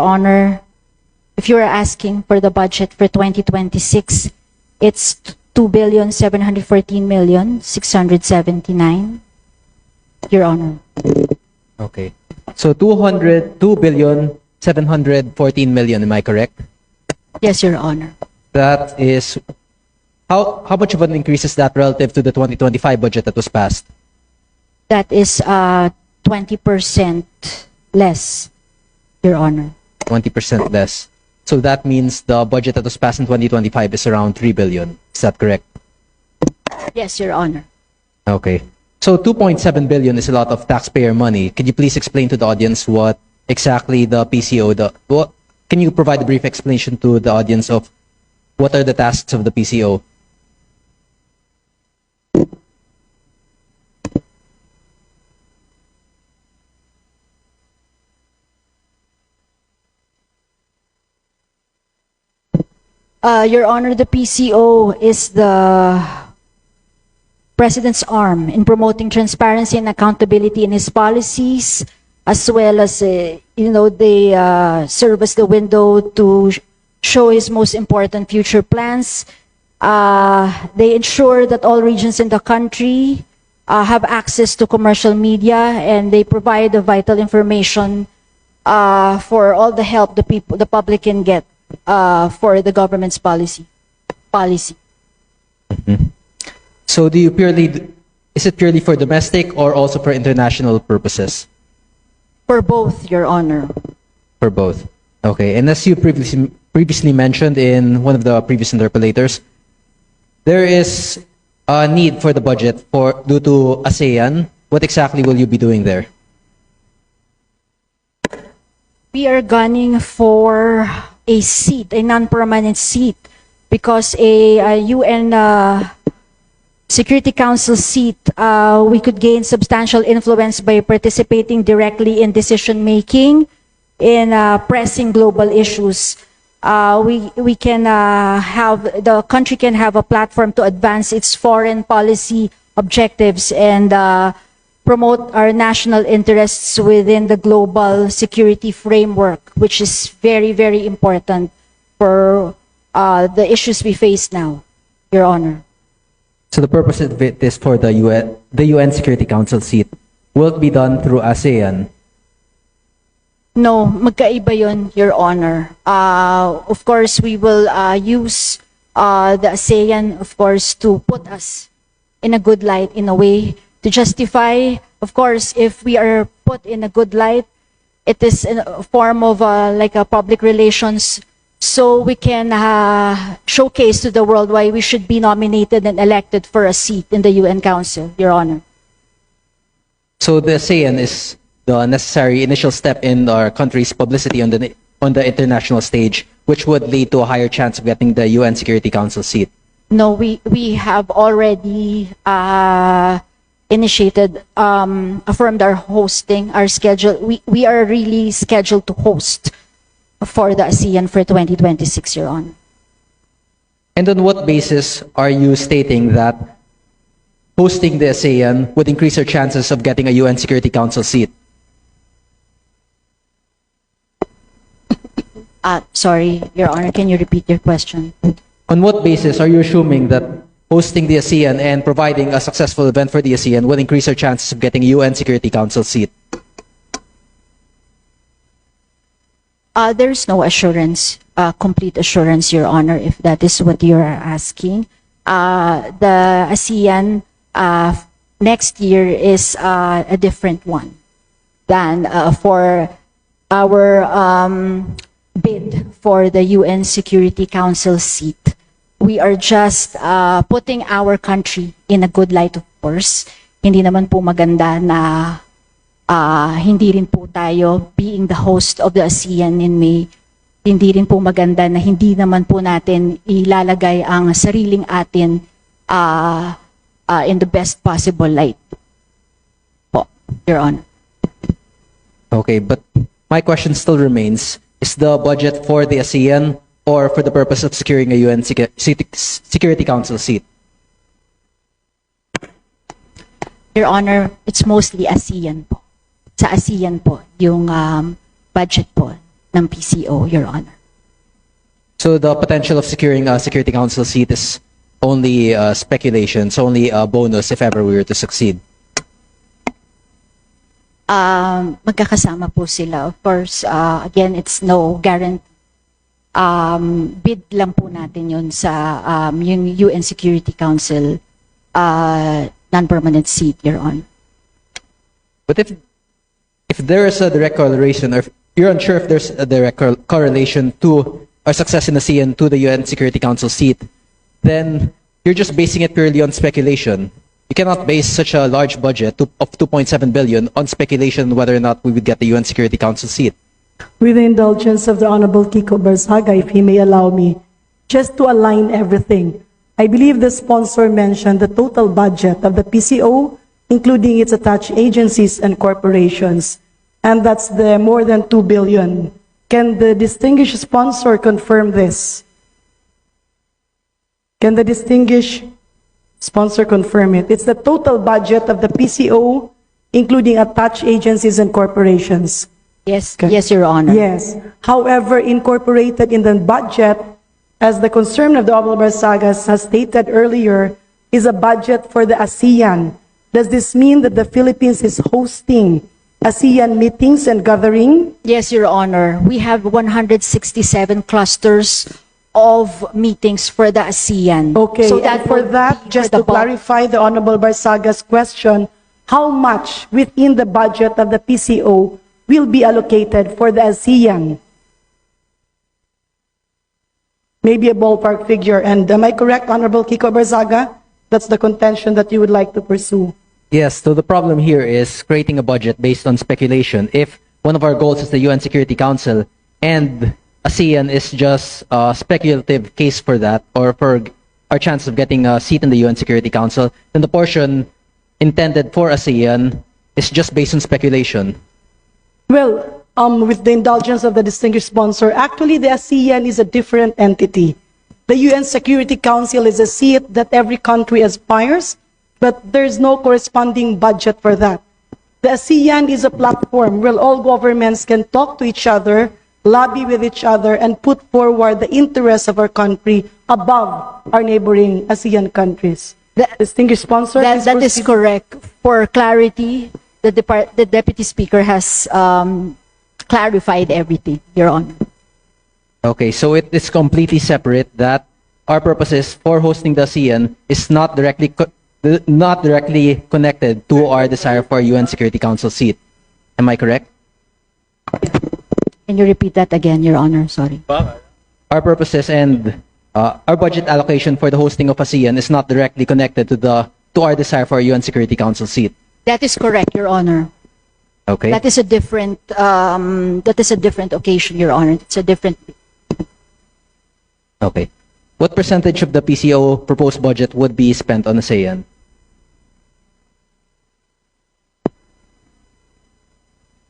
Honor, if you are asking for the budget for 2026, it's 2,714,679. Your Honor. Okay. So 2,714,000,000, am I correct? Yes, Your Honor. That is, how much of an increase is that relative to the 2025 budget that was passed? That is 20% less, Your Honor. 20% less. So that means the budget that was passed in 2025 is around 3 billion. Is that correct? Yes, Your Honor. Okay. So 2.7 billion is a lot of taxpayer money. Could you please explain to the audience what exactly the PCO, can you provide a brief explanation to the audience of what are the tasks of the PCO? Your Honor, the PCO is the President's arm in promoting transparency and accountability in his policies, as well as, they serve as the window to show his most important future plans. They ensure that all regions in the country have access to commercial media, and they provide the vital information for all the help the public can get for the government's policy. Mm-hmm. So is it purely for domestic or also for international purposes? For both, Your Honor. For both. Okay. And as you previously mentioned in one of the previous interpellators, there is a need for the budget due to ASEAN. What exactly will you be doing there? We are gunning for a seat, a non-permanent seat, because a UN Security Council seat, we could gain substantial influence by participating directly in decision-making in pressing global issues. We can the country can have a platform to advance its foreign policy objectives and promote our national interests within the global security framework, which is very, very important for the issues we face now, Your Honor. So the purpose of it is for the UN Security Council seat. Will it be done through ASEAN? No, magkaiba yun, Your Honor. Of course, we will use the ASEAN, of course, to put us in a good light, in a way, to justify. Of course, if we are put in a good light, it is in a form of like a public relations, so we can showcase to the world why we should be nominated and elected for a seat in the UN Council, Your Honor. So the ASEAN is the necessary initial step in our country's publicity on the international stage, which would lead to a higher chance of getting the UN Security Council seat. No, we have already initiated, affirmed our hosting, our schedule. We are really scheduled to host for the ASEAN for 2026, Your Honor. And on what basis are you stating that hosting the ASEAN would increase our chances of getting a UN Security Council seat? Sorry, Your Honor, can you repeat your question? On what basis are you assuming that hosting the ASEAN and providing a successful event for the ASEAN will increase our chances of getting a UN Security Council seat? There's no assurance, complete assurance, Your Honor, if that is what you're asking. The ASEAN next year is a different one than for our bid for the UN Security Council seat. We are just putting our country in a good light, of course. Hindi naman po maganda na hindi rin po tayo, being the host of the ASEAN in May, hindi rin po maganda na hindi naman po natin ilalagay ang sariling atin in the best possible light po, Your Honor. Okay, but my question still remains, is the budget for the ASEAN or for the purpose of securing a UN Security Council seat? Your Honor, it's mostly ASEAN po. Sa ASEAN po, yung budget po ng PCO, Your Honor. So the potential of securing a Security Council seat is only speculation. It's only a bonus if ever we were to succeed. Magkakasama po sila. Of course, again, it's no guarantee. Bid lang po natin yun sa yung UN Security Council non-permanent seat, Your Honor. But if there is a direct correlation, or if you're unsure if there's a direct correlation to our success in the ASEAN to the UN Security Council seat, then you're just basing it purely on speculation. You cannot base such a large budget of 2.7 billion on speculation whether or not we would get the UN Security Council seat. With the indulgence of the Honorable Kiko Barzaga, if he may allow me, just to align everything. I believe the sponsor mentioned the total budget of the PCO, including its attached agencies and corporations, and that's the more than 2 billion. Can the distinguished sponsor confirm this? Can the distinguished sponsor confirm it? It's the total budget of the PCO, including attached agencies and corporations. Yes, Okay. yes, Your Honor. Yes. However, incorporated in the budget, as the concern of the Honorable Barzaga has stated earlier, is a budget for the ASEAN. Does this mean that the Philippines is hosting ASEAN meetings and gathering? Yes, Your Honor. We have 167 clusters of meetings for the ASEAN. Okay, So and for will that, be just for to the bulk. clarify the Honorable Barzaga's question, how much within the budget of the PCO will be allocated for the ASEAN? Maybe a ballpark figure. And am I correct, Honorable Kiko Barzaga? That's the contention that you would like to pursue. Yes, so the problem here is creating a budget based on speculation. If one of our goals is the UN Security Council and ASEAN is just a speculative case for that, or for our chance of getting a seat in the UN Security Council, then the portion intended for ASEAN is just based on speculation. Well, with the indulgence of the distinguished sponsor, actually the ASEAN is a different entity. The UN Security Council is a seat that every country aspires, but there's no corresponding budget for that. The ASEAN is a platform where all governments can talk to each other, lobby with each other, and put forward the interests of our country above our neighboring ASEAN countries. Distinguished sponsor, please That is proceed. correct. For clarity, the Deputy Speaker has clarified everything, Your Honor. Okay, so it is completely separate that our purposes for hosting the ASEAN is not directly connected to our desire for a UN Security Council seat. Am I correct? Can you repeat that again, Your Honor? Sorry. Our purposes and our budget allocation for the hosting of ASEAN is not directly connected to our desire for a UN Security Council seat. That is correct, Your Honor. Okay. That is a different occasion, Your Honor. It's a different. Okay. What percentage of the PCO proposed budget would be spent on ASEAN?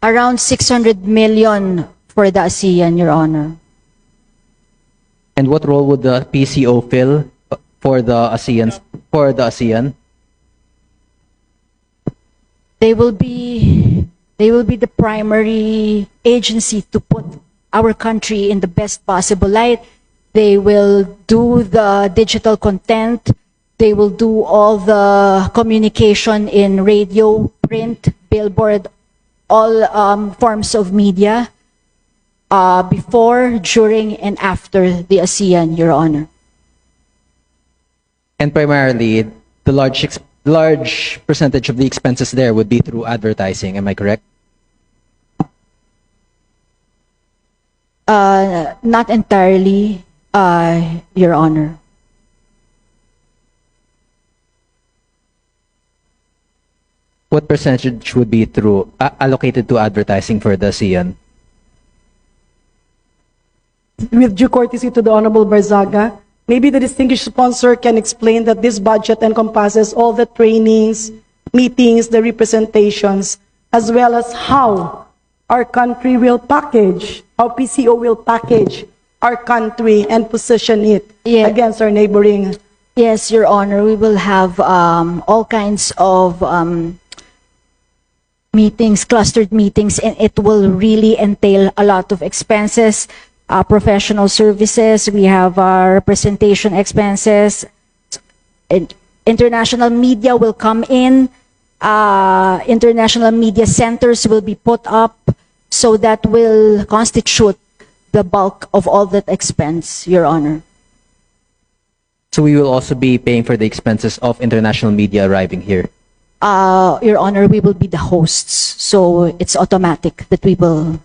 Around 600 million for the ASEAN, Your Honor. And what role would the PCO fill for the ASEAN? They will be the primary agency to put our country in the best possible light. They will do the digital content. They will do all the communication in radio, print, billboard, all forms of media before, during, and after the ASEAN, Your Honor. And primarily, the large percentage of the expenses there would be through advertising. Am I correct? Not entirely, Your Honor. What percentage would be through allocated to advertising for the ASEAN? With due courtesy to the Honorable Barzaga, maybe the distinguished sponsor can explain that this budget encompasses all the trainings, meetings, the representations, as well as how our country will package, how PCO will package our country and position it Yeah. against our neighboring. Yes, Your Honor, we will have all kinds of meetings, clustered meetings, and it will really entail a lot of expenses, professional services. We have representation expenses. International media will come in. International media centers will be put up, so that will constitute the bulk of all that expense, Your Honor. So we will also be paying for the expenses of international media arriving here. Your Honor, we will be the hosts, so it's automatic that we will,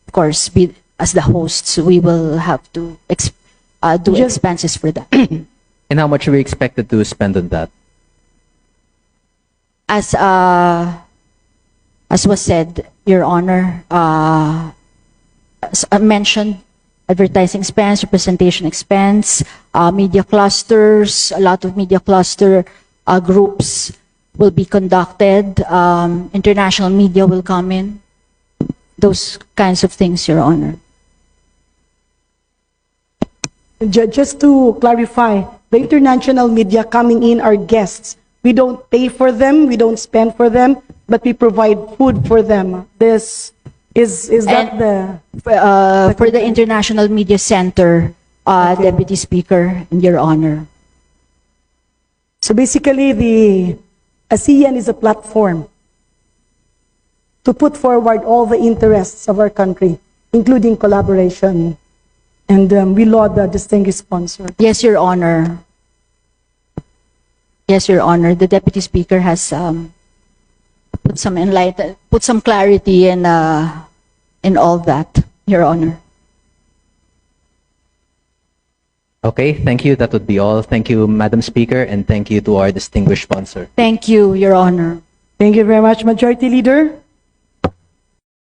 of course, be as the hosts. We will have to do expenses for that. And how much are we expected to spend on that? As was said, Your Honor, as I mentioned, advertising expense, representation expense, media clusters, a lot of media cluster groups will be conducted. International media will come in. Those kinds of things, Your Honor. Just to clarify, the international media coming in are guests. We don't pay for them, we don't spend for them, but we provide food for them. This is that And, for the International Media Center, Deputy Speaker, and Your Honor. So basically, the ASEAN is a platform to put forward all the interests of our country, including collaboration. And we laud the distinguished sponsor. Yes, Your Honor. Yes, Your Honor. The Deputy Speaker has put some clarity in all that, Your Honor. Okay, thank you. That would be all. Thank you, Madam Speaker, and thank you to our distinguished sponsor. Thank you, Your Honor. Thank you very much, Majority Leader.